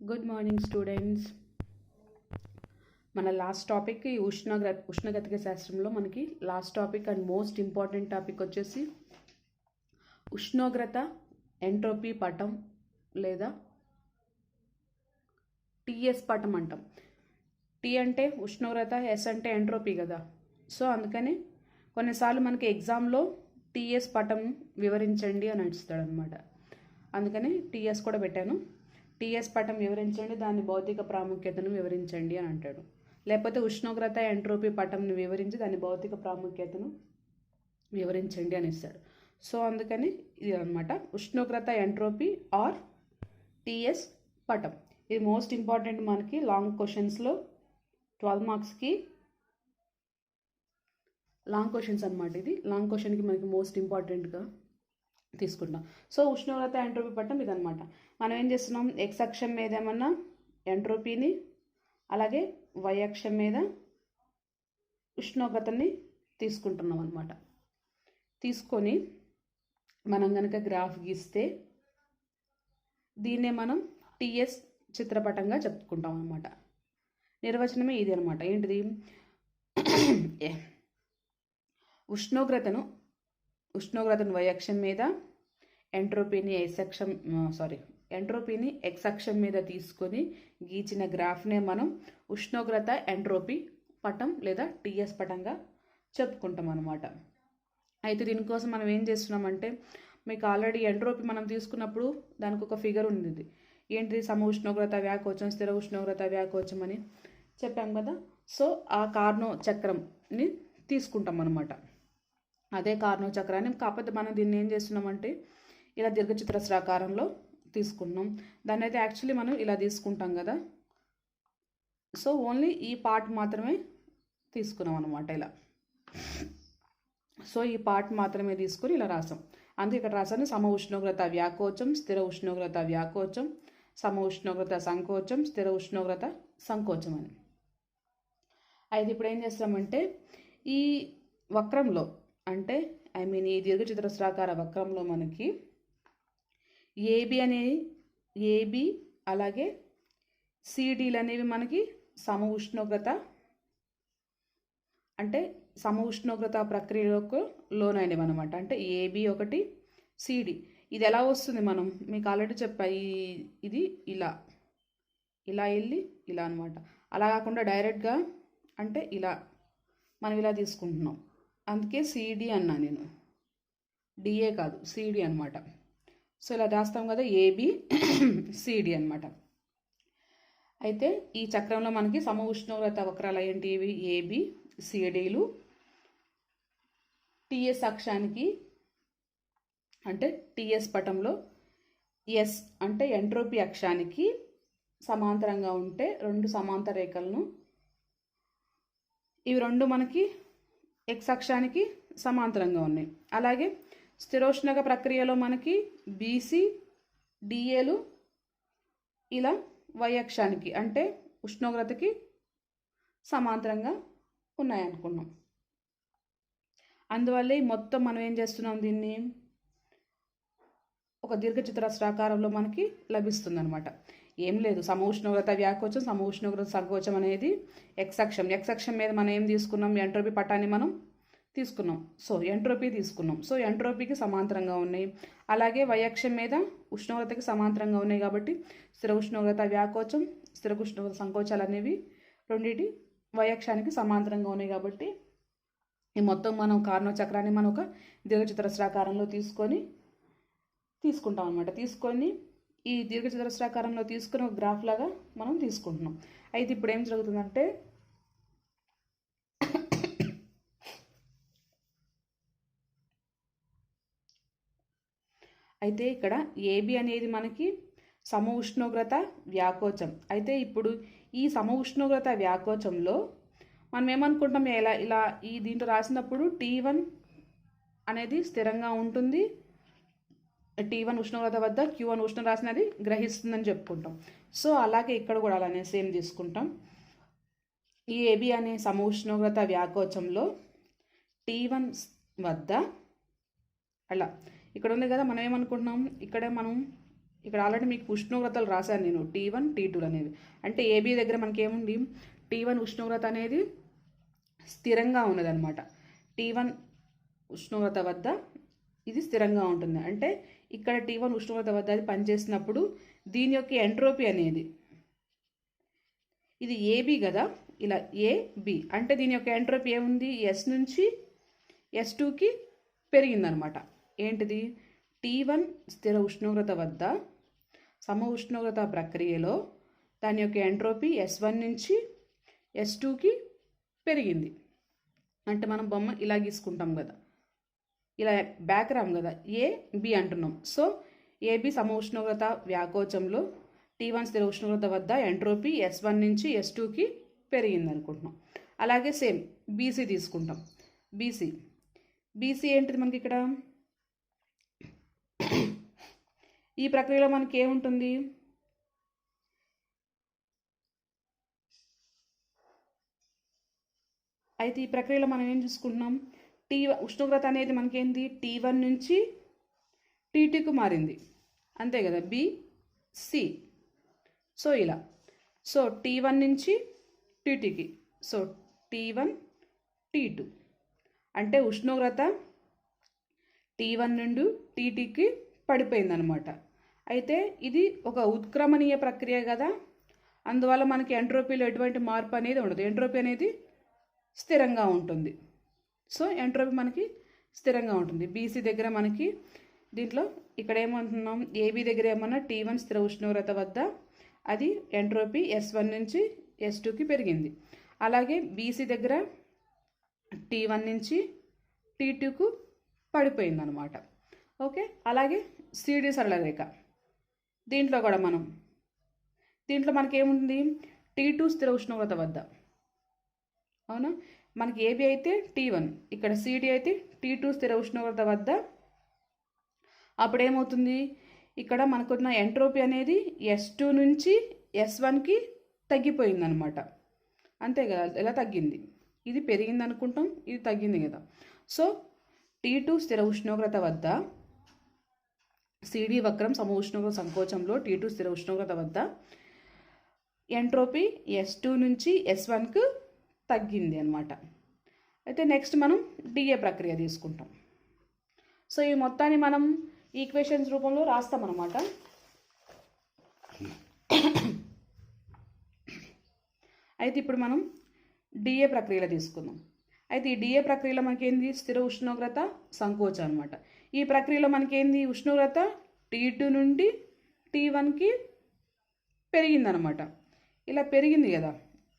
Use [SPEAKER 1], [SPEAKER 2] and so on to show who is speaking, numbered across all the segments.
[SPEAKER 1] Good morning students. మన last topic ఈ ఉష్ణగతిక శాస్త్రంలో మనకి last topic and most important topic వచ్చేసి ఉష్ణోగ్రత ఎంట్రోపీ పటం లేదా టీఎస్ పటం అంటాం. టీ అంటే ఉష్ణోగ్రత, ఎస్ అంటే ఎంట్రోపీ కదా. సో అందుకని కొన్నిసార్లు మనకి ఎగ్జామ్లో టీఎస్ పటం వివరించండి అని అడుగుతాడు అనమాట. అందుకని టీఎస్ కూడా పెట్టాను. టీఎస్ పటం వివరించండి, దాని భౌతిక ప్రాముఖ్యతను వివరించండి అని అంటాడు. లేకపోతే ఉష్ణోగ్రత ఎంట్రోపీ పటంను వివరించి దాని భౌతిక ప్రాముఖ్యతను వివరించండి అని ఇస్తాడు. సో అందుకని ఇది అనమాట ఉష్ణోగ్రత ఎంట్రోపీ ఆర్ టీఎస్ పటం. ఇది మోస్ట్ ఇంపార్టెంట్ మనకి లాంగ్ క్వశ్చన్స్లో 12 మార్క్స్కి లాంగ్ క్వశ్చన్స్ అనమాట. ఇది లాంగ్ క్వశ్చన్కి మనకి మోస్ట్ ఇంపార్టెంట్గా తీసుకుంటాం. సో ఉష్ణోగ్రత ఎంట్రోపీ పట్టం ఇదనమాట. మనం ఏం చేస్తున్నాం, ఎక్స్ అక్షం మీద ఏమన్నా ఎంట్రోపీని, అలాగే వై అక్షం మీద ఉష్ణోగ్రతని తీసుకుంటున్నాం అనమాట. తీసుకొని మనం కనుక గ్రాఫ్ గీస్తే దీన్నే మనం టీఎస్ చిత్రపటంగా చెప్పుకుంటాం అనమాట. నిర్వచనమే ఇది అనమాట. ఏంటిది, ఉష్ణోగ్రతను వై అక్షం మీద, ఎంట్రోపీని ఎంట్రోపీని ఎక్స్ అక్షం మీద తీసుకొని గీచిన గ్రాఫ్నే మనం ఉష్ణోగ్రత ఎంట్రోపీ పటం లేదా టీఎస్ పటంగా చెప్పుకుంటాం అనమాట. అయితే దీనికోసం మనం ఏం చేస్తున్నామంటే, మీకు ఆల్రెడీ ఎంట్రోపీ మనం తీసుకున్నప్పుడు దానికి ఒక ఫిగర్ ఉంది. ఏంటిది, సమ ఉష్ణోగ్రత వ్యాకోచం, స్థిర ఉష్ణోగ్రత వ్యాకోచం అని చెప్పాం కదా. సో ఆ కార్నో చక్రంని తీసుకుంటాం అనమాట. అదే కార్నో చక్రాన్ని, కాకపోతే మనం దీన్ని ఏం చేస్తున్నామంటే ఇలా దీర్ఘచతురస్రాకారంలో తీసుకున్నాం. దాన్ని అయితే యాక్చువల్లీ మనం ఇలా తీసుకుంటాం కదా. సో ఓన్లీ ఈ పార్ట్ మాత్రమే తీసుకున్నాం అనమాట ఇలా. సో ఈ పార్ట్ మాత్రమే తీసుకొని ఇలా రాసాం. అందుకే ఇక్కడ రాసాను సమ ఉష్ణోగ్రత వ్యాకోచం, స్థిర ఉష్ణోగ్రత వ్యాకోచం, సమ ఉష్ణోగ్రత సంకోచం, స్థిర ఉష్ణోగ్రత సంకోచం అని. అయితే ఇప్పుడు ఏం చేస్తామంటే ఈ వక్రంలో అంటే ఈ దీర్ఘచతురస్రాకార వక్రంలో మనకి ఏబి అలాగే సిడీలు అనేవి మనకి సమ ఉష్ణోగ్రత అంటే సమ ఉష్ణోగ్రత ప్రక్రియలకు లోనైనవి అనమాట. అంటే ఏబి ఒకటి, సిడి. ఇది ఎలా వస్తుంది, మనం మీకు ఆల్రెడీ చెప్పా, ఇది ఇలా వెళ్ళి ఇలా అనమాట. అలా కాకుండా డైరెక్ట్గా అంటే ఇలా మనం ఇలా తీసుకుంటున్నాం. అందుకే సిడి అన్నా నేను, డిఏ కాదు సిడి అనమాట. సో ఇలా రాస్తాం కదా, ఏబి సిడి అనమాట. అయితే ఈ చక్రంలో మనకి సమ ఉష్ణోగ్రత వక్రాలు ఏంటివి, ఏబి సిడీలు టీఎస్ అక్షానికి అంటే టీఎస్ పటంలో ఎస్ అంటే ఎంట్రోపీ అక్షానికి సమాంతరంగా ఉంటే రెండు సమాంతర రేఖలను, ఇవి రెండు మనకి ఎక్స్ అక్షానికి సమాంతరంగా ఉన్నాయి. అలాగే స్థిరోష్ణక ప్రక్రియలో మనకి బీసీ డిఏలు ఇలా వై అక్షానికి అంటే ఉష్ణోగ్రతకి సమాంతరంగా ఉన్నాయనుకున్నాం. అందువల్లే మొత్తం మనం ఏం చేస్తున్నాం, దీన్ని ఒక దీర్ఘచతురస్రాకారంలో మనకి లభిస్తుంది అనమాట. ఏం లేదు, సమ ఉష్ణోగ్రత వ్యాకోచం, సమ ఉష్ణోగ్రత సంకోచం అనేది ఎక్స్ అక్షం మీద మనం ఏం తీసుకున్నాం, ఎంట్రోపీ పటాన్ని మనం తీసుకున్నాం. సో ఎంట్రోపీ తీసుకున్నాం. సో ఎంట్రోపీకి సమాంతరంగా ఉన్నాయి. అలాగే వై అక్షం మీద ఉష్ణోగ్రతకి సమాంతరంగా ఉన్నాయి కాబట్టి స్థిర ఉష్ణోగ్రత వ్యాకోచం, స్థిర ఉష్ణోగ్రత సంకోచాలు అనేవి రెండింటి వై అక్షానికి సమాంతరంగా ఉన్నాయి. కాబట్టి ఈ మొత్తం మనం కార్నో చక్రాన్ని మనం ఒక దీర్ఘచతురస్రాకారంలో తీసుకుంటాం అనమాట. తీసుకొని ఈ దీర్ఘచతురస్రాకారంలో తీసుకుని ఒక గ్రాఫ్ లాగా మనం తీసుకుంటున్నాం. అయితే ఇప్పుడు ఏం జరుగుతుందంటే, అయితే ఇక్కడ ఏబి అనేది మనకి సమ ఉష్ణోగ్రత వ్యాకోచం. అయితే ఇప్పుడు ఈ సమ ఉష్ణోగ్రత వ్యాకోచంలో మనం ఏమనుకుంటాం, ఇలా ఈ దీంట్లో రాసినప్పుడు T1 అనేది స్థిరంగా ఉంటుంది, T1 ఉష్ణోగ్రత వద్ద Q1 ఉష్ణ రాశిని గ్రహిస్తుందని చెప్పుకుంటాం. సో అలాగే ఇక్కడ కూడా అలానే సేమ్ తీసుకుంటాం. ఈ ఏబి అనే సమ ఉష్ణోగ్రత వ్యాకోచంలో T1 వద్ద అలా ఇక్కడ ఉంది కదా, మనం ఏమనుకుంటున్నాం, ఇక్కడే మనం ఇక్కడ ఆల్రెడీ మీకు ఉష్ణోగ్రతలు రాశాను నేను T1 T2 అనేవి. అంటే ఏబీ దగ్గర మనకి ఏముంది, T1 ఉష్ణోగ్రత అనేది స్థిరంగా ఉన్నదనమాట. T1 ఉష్ణోగ్రత వద్ద ఇది స్థిరంగా ఉంటుంది. అంటే ఇక్కడ T1 ఉష్ణోగ్రత వద్ద అది పనిచేసినప్పుడు దీని యొక్క ఎంట్రోపీ అనేది, ఇది ఏబీ కదా, ఇలా ఏబి అంటే దీని యొక్క ఎంట్రోపీ ఏముంది, ఎస్ నుంచి S2కి పెరిగిందనమాట. ఏంటిది, T1 స్థిర ఉష్ణోగ్రత వద్ద సమ ఉష్ణోగ్రత ప్రక్రియలో దాని యొక్క ఎంట్రోపీ S1 నుంచి S2కి పెరిగింది. అంటే మనం బొమ్మ ఇలా గీసుకుంటాం కదా, ఇలా బ్యాక్ రామ్ కదా, ఏబి అంటున్నాం. సో ఏబి సమ ఉష్ణోగ్రత వ్యాకోచంలో T1 స్థిర ఉష్ణోగ్రత వద్ద ఎంట్రోపీ S1 నుంచి S2కి పెరిగింది అనుకుంటున్నాం. అలాగే సేమ్ బీసీ తీసుకుంటాం. బీసీ ఏంటిది మనకి ఇక్కడ, ఈ ప్రక్రియలో మనకి ఏముంటుంది, అయితే ఈ ప్రక్రియలో మనం ఏం చూసుకుంటున్నాం, ఉష్ణోగ్రత అనేది మనకేంది T1 నుంచి T2కు మారింది, అంతే కదా, బిసి. సో ఇలా, సో T1 నుంచి T2కి, సో T1 T2 అంటే ఉష్ణోగ్రత T1 నుండి T2కి పడిపోయిందనమాట. అయితే ఇది ఒక ఉత్క్రమణీయ ప్రక్రియ కదా, అందువల్ల మనకి ఎంట్రోపీలో ఎటువంటి మార్పు అనేది ఉండదు. ఎంట్రోపీ అనేది స్థిరంగా ఉంటుంది. సో ఎంట్రోపీ మనకి స్థిరంగా ఉంటుంది. బీసీ దగ్గర మనకి దీంట్లో ఇక్కడ ఏమంటున్నాం, ఏబీ దగ్గర ఏమన్నా T1 స్థిర ఉష్ణోగ్రత వద్ద అది ఎంట్రోపీ S1 నుంచి S2కి పెరిగింది. అలాగే బీసీ దగ్గర T1 నుంచి T2కు పడిపోయింది అనమాట. ఓకే, అలాగే సిడి సరళ రేఖ, దీంట్లో కూడా దీంట్లో మనకి ఏముంది, T2 స్థిర ఉష్ణోగ్రత వద్ద, అవునా, మనకి ఏబి అయితే T1, ఇక్కడ సిడి అయితే T2 స్థిర ఉష్ణోగ్రత వద్ద. అప్పుడు ఏమవుతుంది, ఇక్కడ మనకున్న ఎంట్రోపీ అనేది S2 నుంచి S1కి తగ్గిపోయిందనమాట. అంతే కదా, ఎలా తగ్గింది, ఇది పెరిగింది అనుకుంటాం, ఇది తగ్గింది కదా. సో T2 స్థిర ఉష్ణోగ్రత వద్ద సిడి వక్రం సమ ఉష్ణోగ్రత సంకోచంలో T2 స్థిర ఉష్ణోగ్రత వద్ద ఎంట్రోపీ S2 నుంచి S1కు తగ్గింది అనమాట. అయితే నెక్స్ట్ మనం డిఏ ప్రక్రియ తీసుకుంటాం. సో ఈ మొత్తాన్ని మనం ఈక్వేషన్స్ రూపంలో రాస్తాం అనమాట. అయితే ఇప్పుడు మనం డిఏ ప్రక్రియలో తీసుకుందాం. అయితే ఈ డిఏ ప్రక్రియలో మనకేంది, స్థిర ఉష్ణోగ్రత సంకోచం అనమాట. ఈ ప్రక్రియలో మనకేంది, ఉష్ణోగ్రత T2 నుండి T1కి పెరిగిందనమాట. ఇలా పెరిగింది కదా,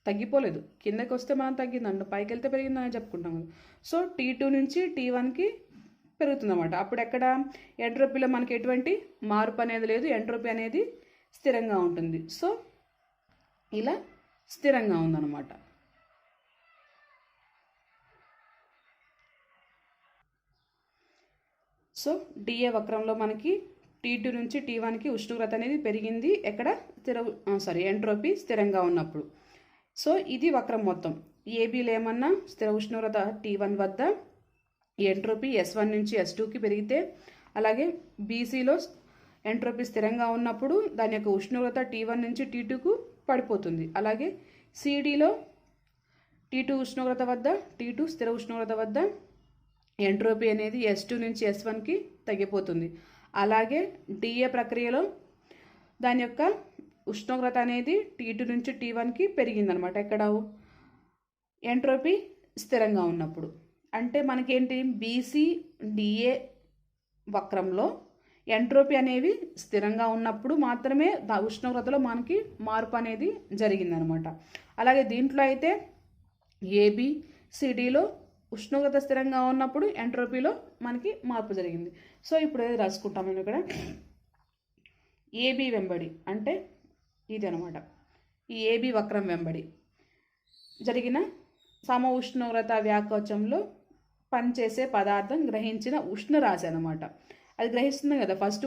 [SPEAKER 1] తగ్గిపోలేదు. కిందకి వస్తే మనం తగ్గిందంట, పైకి వెళ్తే పెరిగిందని చెప్పుకుంటాం కదా. సో T2 నుంచి T1కి పెరుగుతుందన్నమాట. అప్పుడు ఎక్కడ ఎంట్రోపీలో మనకి ఎటువంటి మార్పు అనేది లేదు, ఎంట్రోపీ అనేది స్థిరంగా ఉంటుంది. సో ఇలా స్థిరంగా ఉందన్నమాట. సో డిఏ వక్రంలో మనకి T2 నుంచి T1కి ఉష్ణోగ్రత అనేది పెరిగింది, ఎక్కడ ఎంట్రోపీ స్థిరంగా ఉన్నప్పుడు. సో ఇది వక్రం మొత్తం. ఏబీలో ఏమన్నా స్థిర ఉష్ణోగ్రత T1 వద్ద ఎంట్రోపీ S1 నుంచి S2కి పెరిగితే, అలాగే బీసీలో ఎంట్రోపీ స్థిరంగా ఉన్నప్పుడు దాని యొక్క ఉష్ణోగ్రత T1 నుంచి T2కు పడిపోతుంది. అలాగే సిడిలో T2 ఉష్ణోగ్రత వద్ద, T2 స్థిర ఉష్ణోగ్రత వద్ద ఎంట్రోపీ అనేది S2 నుంచి S1కి తగ్గిపోతుంది. అలాగే డిఏ ప్రక్రియలో దాని యొక్క ఉష్ణోగ్రత అనేది T2 నుంచి T1కి పెరిగిందనమాట. ఎక్కడ ఎంట్రోపీ స్థిరంగా ఉన్నప్పుడు. అంటే మనకేంటి, బీసీ డిఏ వక్రంలో ఎంట్రోపీ అనేవి స్థిరంగా ఉన్నప్పుడు మాత్రమే ఉష్ణోగ్రతలో మనకి మార్పు అనేది జరిగిందనమాట. అలాగే దీంట్లో అయితే ఏబి సిడిలో ఉష్ణోగ్రత స్థిరంగా ఉన్నప్పుడు ఎంట్రోపీలో మనకి మార్పు జరిగింది. సో ఇప్పుడు ఏది రాసుకుంటాం నేను ఇక్కడ, ఏబి వెంబడి అంటే ఇది అనమాట. ఈ ఏబి వక్రం వెంబడి జరిగిన సమ ఉష్ణోగ్రత వ్యాకోచంలో పనిచేసే పదార్థం గ్రహించిన ఉష్ణరాశి అనమాట. అది గ్రహిస్తుంది కదా, ఫస్ట్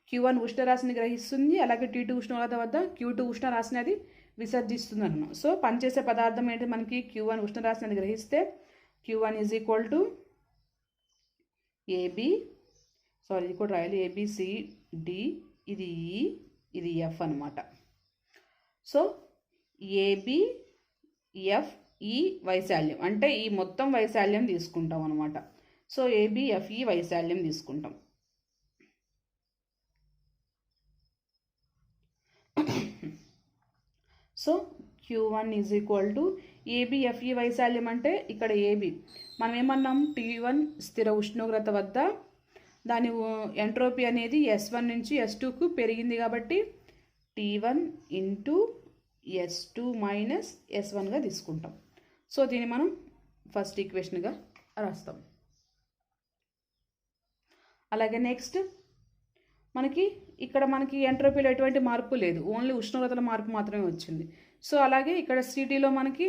[SPEAKER 1] Q1 ఉష్ణరాశిని గ్రహిస్తుంది, అలాగే T2 ఉష్ణోగ్రత వద్ద Q2 ఉష్ణరాశిని అది విసర్జిస్తుంది అన్నమాట. సో పనిచేసే పదార్థం ఏంటి, మనకి Q1 ఉష్ణరాశిని అది గ్రహిస్తే Q1 is equal to AB, ఇది కూడా రాయాలి, ABCD ఇది E, ఇది F అనమాట. సో ABFE వైశాల్యం అంటే ఈ మొత్తం వైశాల్యం తీసుకుంటాం అనమాట. సో ABFE వైశాల్యం తీసుకుంటాం. So Q1 is equal to ABFE వైశాల్యం అంటే ఇక్కడ AB మనం ఏమన్నాం, T1 స్థిర ఉష్ణోగ్రత వద్ద దాని ఎంట్రోపీ అనేది S1 నుంచి S2కు పెరిగింది కాబట్టి T1 ఇంటూ S2 మైనస్ S1గా తీసుకుంటాం. సో దీన్ని మనం ఫస్ట్ ఈక్వేషన్గా రాస్తాం. అలాగే నెక్స్ట్ మనకి ఇక్కడ మనకి ఎంట్రోపీలో ఎటువంటి మార్పు లేదు, ఓన్లీ ఉష్ణోగ్రతల మార్పు మాత్రమే వచ్చింది. సో అలాగే ఇక్కడ సిటీలో మనకి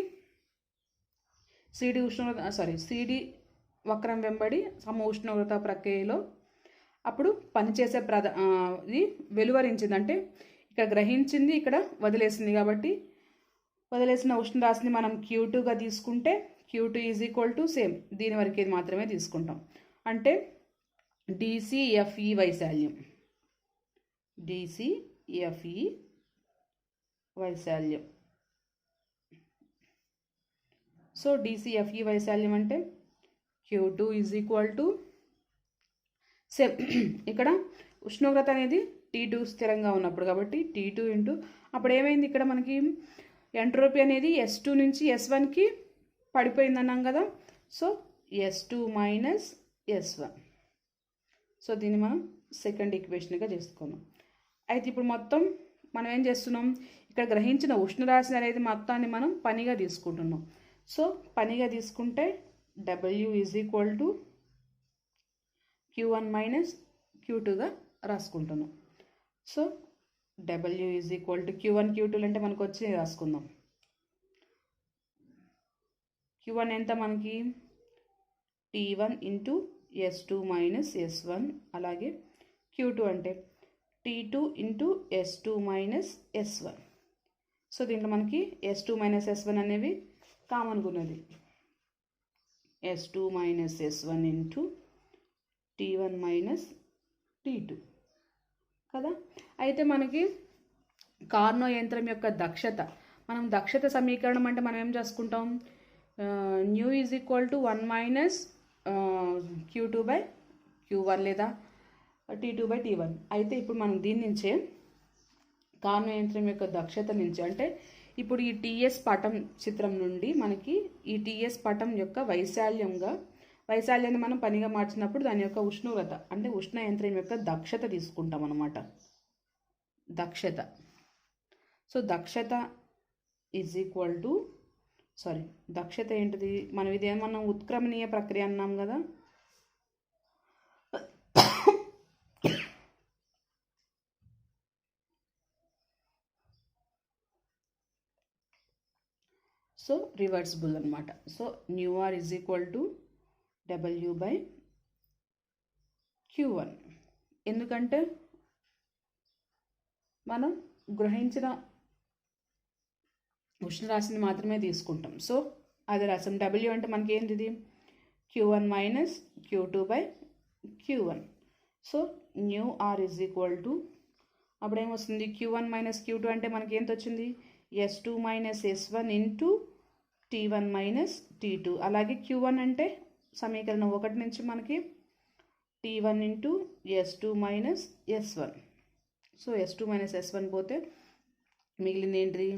[SPEAKER 1] సిడి వక్రం వెంబడి సమ ఉష్ణోగ్రత ప్రక్రియలో అప్పుడు పనిచేసే ఇది వెలువరించింది, అంటే ఇక్కడ గ్రహించింది ఇక్కడ వదిలేసింది కాబట్టి వదిలేసిన ఉష్ణరాశిని మనం Q2గా తీసుకుంటే Q2 is equal to same దీని వరకు మాత్రమే తీసుకుంటాం. అంటే DCFE వైశాల్యం, DCFE వైశాల్యం. సో DCFE వైశాల్యం అంటే Q2 is equal to same ఇక్కడ ఉష్ణోగ్రత అనేది T2 స్థిరంగా ఉన్నప్పుడు కాబట్టి T2 ఇంటూ అప్పుడు ఏమైంది ఇక్కడ మనకి ఎంట్రోపీ అనేది S2 నుంచి S1కి పడిపోయింది అన్నాం కదా. So S2 minus S1. So దీన్ని మనం సెకండ్ ఈక్వేషన్గా చేసుకున్నాం. అయితే ఇప్పుడు మొత్తం మనం ఏం చేస్తున్నాం, ఇక్కడ గ్రహించిన ఉష్ణరాశి అనేది మొత్తాన్ని మనం పనిగా తీసుకుంటున్నాం. సో పనిగా తీసుకుంటే W is equal to Q1 minus Q2గా రాసుకుంటున్నాం. So W is equal to Q1 Q2 అంటే మనకు వచ్చి రాసుకుందాం. Q1 ఎంత మనకి T1 into S2 minus S1, అలాగే Q2 అంటే T2 into S2 minus S1. So దీంట్లో మనకి S2 మైనస్ S1 అనేవి కామన్గా ఉన్నది. S2 minus S1 into T1 minus T2 కదా. అయితే మనకి కార్నో యంత్రం యొక్క దక్షత, మనం దక్షత సమీకరణం అంటే మనం ఏం చేసుకుంటాం, new is equal to 1 minus Q2 by Q1 లేదా T2 బై T1. అయితే ఇప్పుడు మనం దీని నుంచే కార్నో యంత్రం యొక్క దక్షత నుంచి అంటే ఇప్పుడు ఈ TS పటం చిత్రం నుండి మనకి ఈ TS పటం యొక్క వైశాల్యాన్ని మనం పనిగా మార్చినప్పుడు దాని యొక్క ఉష్ణోగ్రత అంటే ఉష్ణ యంత్రం యొక్క దక్షత తీసుకుంటాం అన్నమాట. దక్షత. సో దక్షత ఈజ్ ఈక్వల్ టు దక్షత ఏంటిది, మనం ఇదేమన్నా ఉత్క్రమణీయ ప్రక్రియ అన్నాం కదా. సో రివర్సిబుల్ అనమాట. So nu R is equal to W by Q1. ఎందుకంటే మనం గ్రహించిన ఉష్ణరాశిని మాత్రమే తీసుకుంటాం. సో అది రాసాం. W అంటే మనకి ఏంటిది Q1 minus Q2 by Q1. So nu R is equal to అప్పుడు ఏమొస్తుంది, Q1 మైనస్ Q2 అంటే మనకి ఎంత వచ్చింది, S2 minus S1 into T1 minus T2. అలాగే Q1 అంటే సమీకరణం 1 నుంచి మనకి T1 into S2 minus S1. So S2 minus S1 పోతే మిగిలింది ఏంటిది,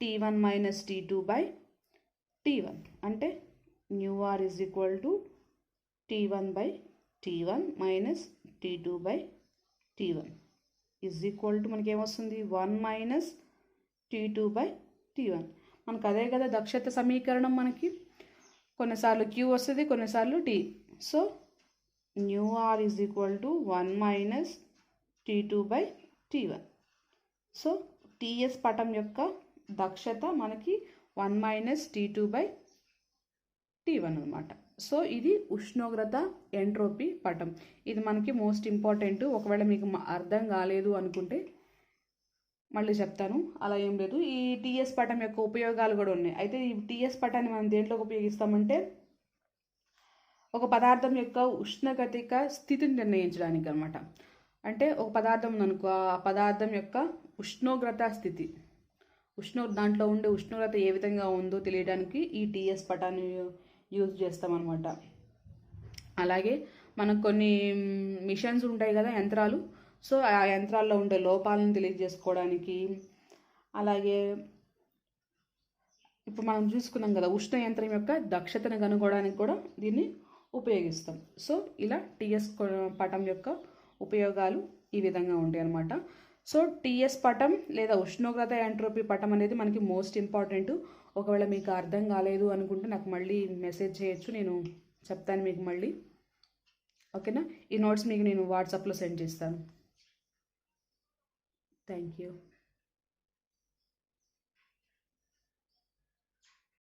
[SPEAKER 1] T1 minus T2 by T1. అంటే nu R is equal to T1 by T1 minus T2 by T1 is equal to మనకి ఏమొస్తుంది 1 మైనస్ T2 బై T1. మనకు అదే కదా దక్షత సమీకరణం, మనకి కొన్నిసార్లు Q వస్తుంది కొన్నిసార్లు T. So nu R is equal to 1 minus T2 by T1. So TS పటం యొక్క దక్షత మనకి 1 మైనస్ T2 బై T1 అనమాట. సో ఇది ఉష్ణోగ్రత ఎంట్రోపీ పటం. ఇది మనకి మోస్ట్ ఇంపార్టెంట్. ఒకవేళ మీకు అర్థం కాలేదు అనుకుంటే మళ్ళీ చెప్తాను, అలా ఏం లేదు. ఈ TS పటం యొక్క ఉపయోగాలు కూడా ఉన్నాయి. అయితే ఈ TS పటాన్ని మనం దేంట్లోకి ఉపయోగిస్తామంటే ఒక పదార్థం యొక్క ఉష్ణగతిక స్థితిని నిర్ణయించడానికి అనమాట. అంటే ఒక పదార్థం ఉందనుకో, ఆ పదార్థం యొక్క ఉష్ణోగ్రత స్థితి, దాంట్లో ఉండే ఉష్ణోగ్రత ఏ విధంగా ఉందో తెలియడానికి ఈ టీఎస్ పటాన్ని యూజ్ చేస్తామన్నమాట. అలాగే మనకు కొన్ని మిషన్స్ ఉంటాయి కదా, యంత్రాలు. సో ఆ యంత్రాల్లో ఉండే లోపాలను తెలియజేసుకోవడానికి, అలాగే ఇప్పుడు మనం చూసుకున్నాం కదా, ఉష్ణ యంత్రం యొక్క దక్షతను కనుగొనడానికి కూడా దీన్ని ఉపయోగిస్తాం. సో ఇలా టీఎస్ పటం యొక్క ఉపయోగాలు ఈ విధంగా ఉంటాయి అన్నమాట. సో టీఎస్ పటం లేదా ఉష్ణోగ్రత ఎంట్రోపీ పటం అనేది మనకి మోస్ట్ ఇంపార్టెంట్. ఒకవేళ మీకు అర్థం కాలేదు అనుకుంటే నాకు మళ్ళీ మెసేజ్ చేయొచ్చు, నేను చెప్తాను మీకు మళ్ళీ. ఓకేనా? ఈ నోట్స్ మీకు నేను వాట్సాప్లో సెండ్ చేస్తాను. Thank you.